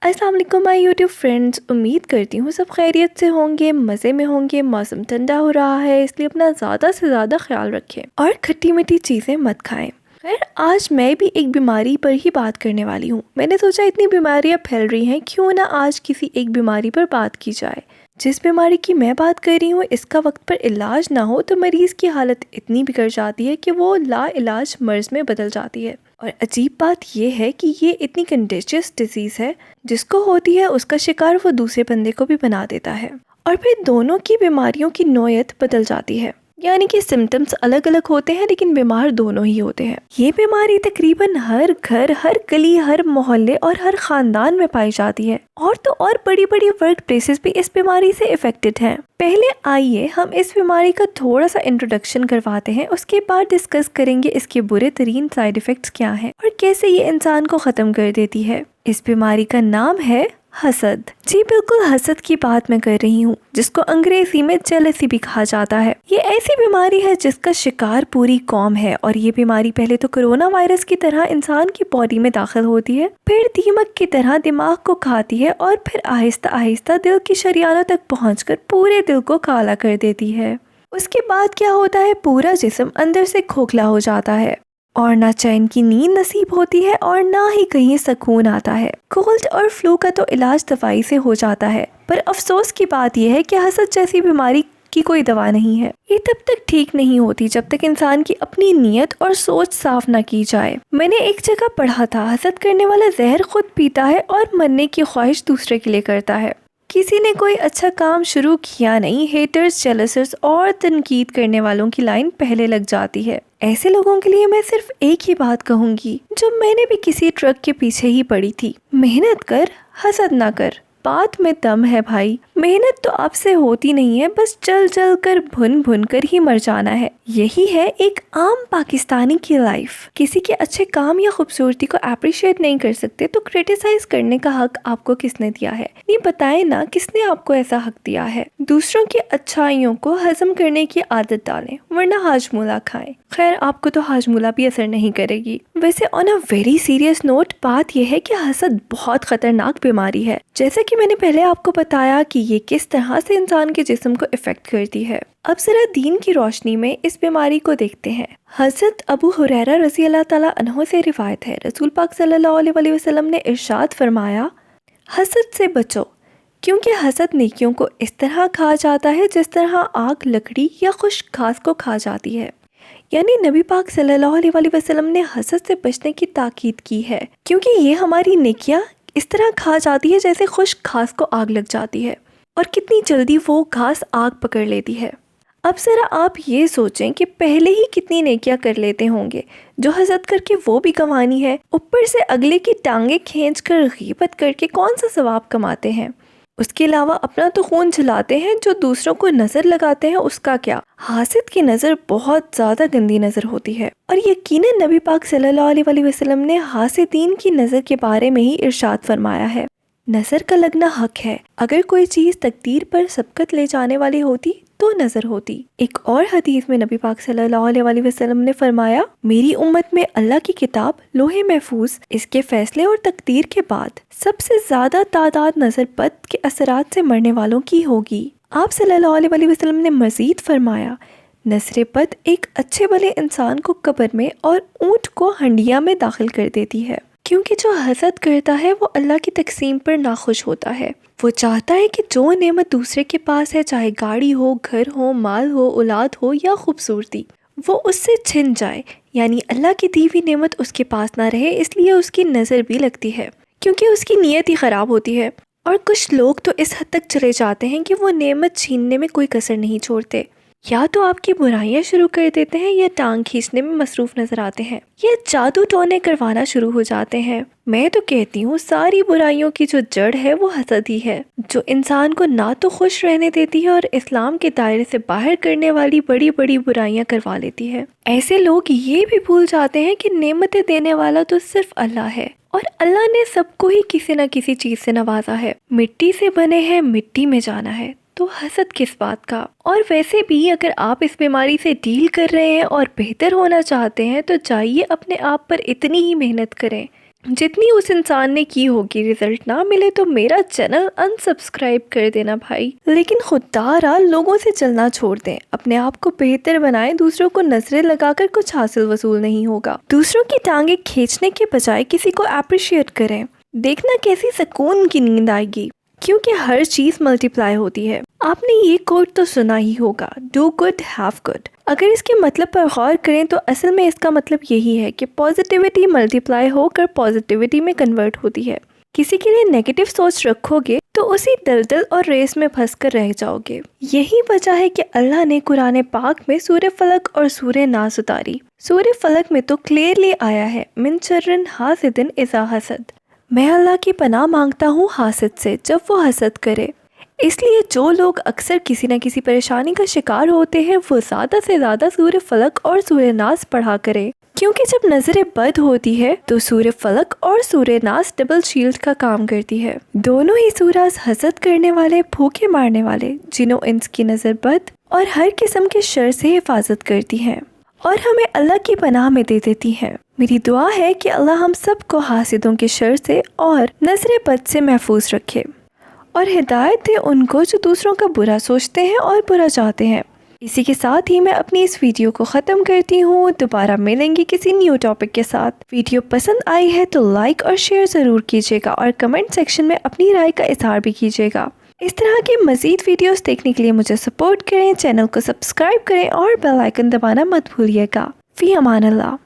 अस्सलाम वालेकुम my YouTube friends. उम्मीद करती हूँ सब खैरियत से होंगे, मज़े में होंगे। मौसम ठंडा हो रहा है, इसलिए अपना ज़्यादा से ज़्यादा ख्याल रखें और खट्टी मीठी चीज़ें मत खाएं। खैर, आज मैं भी एक बीमारी पर ही बात करने वाली हूँ। मैंने सोचा इतनी बीमारियाँ फैल रही हैं, क्यों ना आज किसी एक बीमारी पर बात की जाए। जिस बीमारी की मैं बात कर रही हूँ, इसका वक्त पर इलाज ना हो तो मरीज़ की हालत इतनी बिगड़ जाती है कि वो ला इलाज मर्ज़ में बदल जाती है। और अजीब बात यह है कि ये इतनी कंटेजियस डिजीज़ है, जिसको होती है उसका शिकार वो दूसरे बंदे को भी बना देता है। और फिर दोनों की बीमारियों की नौयत बदल जाती है, यानी कि सिम्टम्स अलग अलग होते हैं लेकिन बीमार दोनों ही होते हैं। ये बीमारी तकरीबन हर घर, हर गली, हर मोहल्ले और हर खानदान में पाई जाती है। और तो और बड़ी बड़ी वर्क प्लेसेस भी इस बीमारी से इफेक्टेड हैं। पहले आइए हम इस बीमारी का थोड़ा सा इंट्रोडक्शन करवाते हैं, उसके बाद डिस्कस करेंगे इसके बुरे तरीन साइड इफ़ेक्ट्स क्या हैं और कैसे ये इंसान को ख़त्म कर देती है। इस बीमारी का नाम है हसद। जी बिल्कुल, हसद की बात मैं कर रही हूँ, जिसको अंग्रेजी में जेलसी भी कहा जाता है। ये ऐसी बीमारी है जिसका शिकार पूरी कौम है। और ये बीमारी पहले तो कोरोना वायरस की तरह इंसान की बॉडी में दाखिल होती है, फिर दीमक की तरह दिमाग को खाती है और फिर आहिस्ता आहिस्ता दिल की शरियानों तक पहुंचकर पूरे दिल को काला कर देती है। उसके बाद क्या होता है, पूरा जिस्म अंदर से खोखला हो जाता है और ना चैन की नींद नसीब होती है और ना ही कहीं सुकून आता है। कोल्ड और फ्लू का तो इलाज दवाई से हो जाता है, पर अफसोस की बात यह है कि हसद जैसी बीमारी की कोई दवा नहीं है। ये तब तक ठीक नहीं होती जब तक इंसान की अपनी नीयत और सोच साफ ना की जाए। मैंने एक जगह पढ़ा था, हसद करने वाला जहर खुद पीता है और मरने की ख्वाहिश दूसरे के लिए करता है। किसी ने कोई अच्छा काम शुरू किया नहीं, हेटर्स, जेलसर्स और तनकीद करने वालों की लाइन पहले लग जाती है। ऐसे लोगों के लिए मैं सिर्फ एक ही बात कहूंगी, जो मैंने भी किसी ट्रक के पीछे ही पड़ी थी। मेहनत कर, हसद ना कर। बात में दम है भाई। मेहनत तो आपसे होती नहीं है, बस चल चल कर भुन भुन कर ही मर जाना है। यही है एक आम पाकिस्तानी की लाइफ। किसी के अच्छे काम या खूबसूरती को अप्रिशिएट नहीं कर सकते तो क्रिटिसाइज करने का हक आपको किसने दिया है? नहीं बताए ना, किसने आपको ऐसा हक दिया है? दूसरों की अच्छाइयों को हजम करने की आदत डालें, वरना हाजमूला खाएं। खैर, आपको तो हाजमूला भी असर नहीं करेगी। वैसे on a very serious note, बात यह है कि हसद बहुत खतरनाक बीमारी है। जैसा कि मैंने पहले आपको बताया कि ये किस तरह से इंसान के जिस्म को इफेक्ट करती है। अब जरा दीन की रोशनी में इस बीमारी को देखते हैं। हज़रत अबू हुरैरा रज़ी अल्लाह ताला अन्हु से रिवायत है, रसूल पाक सल्लल्लाहु अलैहि वसल्लम ने इरशाद फरमाया, हसद से बचो, क्योंकि हसद नेकियों को इस तरह खा जाता है जिस तरह आग लकड़ी या खुश्क घास को खा जाती है। यानी नबी पाक सल्लल्लाहु अलैहि वसल्लम ने हसद से बचने की ताकीद की है, क्योंकि ये हमारी नेकियां इस तरह खा जाती है जैसे खुश्क घास को आग लग जाती है, और कितनी जल्दी वो घास आग पकड़ लेती है। अब ज़रा आप ये सोचें कि पहले ही कितनी नेकियां कर लेते होंगे, जो हसद करके वो भी कमानी है, ऊपर से अगले की टांगे खींचकर गीबत करके कौन सा सवाब कमाते हैं। उसके अलावा अपना तो खून जलाते हैं, जो दूसरों को नज़र लगाते हैं उसका क्या। हासिद की नज़र बहुत ज़्यादा गंदी नज़र होती है, और यकीनन नबी पाक सल्लल्लाहु अलैहि वसल्लम ने हासिदीन की नज़र के बारे में ही इरशाद फरमाया है, नज़र का लगना हक है। अगर कोई चीज़ तकदीर पर सबकत ले जाने वाली होती तो नज़र होती। एक और हदीस में नबी पाक सल्लल्लाहु अलैहि वसल्लम ने फरमाया, मेरी उम्मत में अल्लाह की किताब लोहे महफूज, इसके फैसले और तकदीर के बाद सबसे ज़्यादा तादाद नज़र बद के असरात से मरने वालों की होगी। आप सल्लल्लाहु अलैहि वसल्लम ने मज़ीद फरमाया, नज़र बद एक अच्छे भले इंसान को कब्र में और ऊँट को हंडिया में दाखिल कर देती है, क्योंकि जो हसद करता है वो अल्लाह की तकसीम पर नाखुश होता है। वो चाहता है कि जो नेमत दूसरे के पास है, चाहे गाड़ी हो, घर हो, माल हो, औलाद हो या खूबसूरती, वो उससे छिन जाए। यानी अल्लाह की दी हुई नेमत उसके पास ना रहे, इसलिए उसकी नज़र भी लगती है, क्योंकि उसकी नीयत ही ख़राब होती है। और कुछ लोग तो इस हद तक चले जाते हैं कि वो नेमत छीनने में कोई कसर नहीं छोड़ते। या तो आपकी बुराइयां शुरू कर देते हैं या टांग खींचने में मसरूफ नजर आते हैं, या जादू टोने करवाना शुरू हो जाते हैं। मैं तो कहती हूँ सारी बुराइयों की जो जड़ है वो हसद ही है, जो इंसान को ना तो खुश रहने देती है और इस्लाम के दायरे से बाहर करने वाली बड़ी बड़ी बुराइयां करवा लेती है। ऐसे लोग ये भी भूल जाते हैं कि नेमतें देने वाला तो सिर्फ अल्लाह है, और अल्लाह ने सबको ही किसी न किसी चीज से नवाजा है। मिट्टी से बने हैं, मिट्टी में जाना है, तो हसद किस बात का। और वैसे भी अगर आप इस बीमारी से डील कर रहे हैं और बेहतर होना चाहते हैं तो जाइए अपने आप पर इतनी ही मेहनत करें जितनी उस इंसान ने की होगी रिजल्ट ना मिले तो मेरा चैनल अनसब्सक्राइब कर देना भाई। लेकिन खुदारा लोगों से चलना छोड़ दें, अपने आप को बेहतर बनाएं। दूसरों को नजरें लगाकर कुछ हासिल वसूल नहीं होगा। दूसरों की टांगे खींचने के बजाय किसी को अप्रिशिएट करें, देखना कैसी सुकून की नींद आएगी, क्योंकि हर चीज मल्टीप्लाई होती है। आपने ये कोट तो सुना ही होगा, डू गुड हैव गुड। अगर इसके मतलब पर गौर करें तो असल में इसका मतलब यही है कि पॉजिटिविटी मल्टीप्लाई होकर पॉजिटिविटी में कन्वर्ट होती है। किसी के लिए नेगेटिव सोच रखोगे तो उसी दलदल और रेस में फंस कर रह जाओगे। यही वजह है कि अल्लाह ने कुरान पाक में सूरह फलक और सूरह नास उतारी। सूरह फलक में तो क्लियरली आया है, मिन शर्रिन हासिदिन इज़ा हसद, मैं अल्लाह की पनाह मांगता हूँ हासिद से जब वो हसद करे। इसलिए जो लोग अक्सर किसी न किसी परेशानी का शिकार होते हैं वो ज़्यादा से ज़्यादा सूरह फलक और सूरह नास पढ़ा करें, क्योंकि जब नजर बद होती है तो सूरह फलक और सूरह नास डबल शील्ड का काम करती है। दोनों ही सूरज हसद करने वाले, भूखे मारने वाले, जिन्हों इंस की नज़र बद और हर किस्म के शर से हिफाजत करती हैं और हमें अल्लाह की पनाह में दे देती हैं। मेरी दुआ है कि अल्लाह हम सबको हासिदों के शर से और नजर बद से महफूज रखे और हिदायत दे उनको जो दूसरों का बुरा सोचते हैं और बुरा चाहते हैं। इसी के साथ ही मैं अपनी इस वीडियो को ख़त्म करती हूँ। दोबारा मिलेंगे किसी न्यू टॉपिक के साथ। वीडियो पसंद आई है तो लाइक और शेयर ज़रूर कीजिएगा और कमेंट सेक्शन में अपनी राय का इज़हार भी कीजिएगा। इस तरह के मज़ीद वीडियोस देखने के लिए मुझे सपोर्ट करें, चैनल को सब्सक्राइब करें और बेल आइकन दबाना मत भूलिएगा। फ़ी अमान अल्लाह।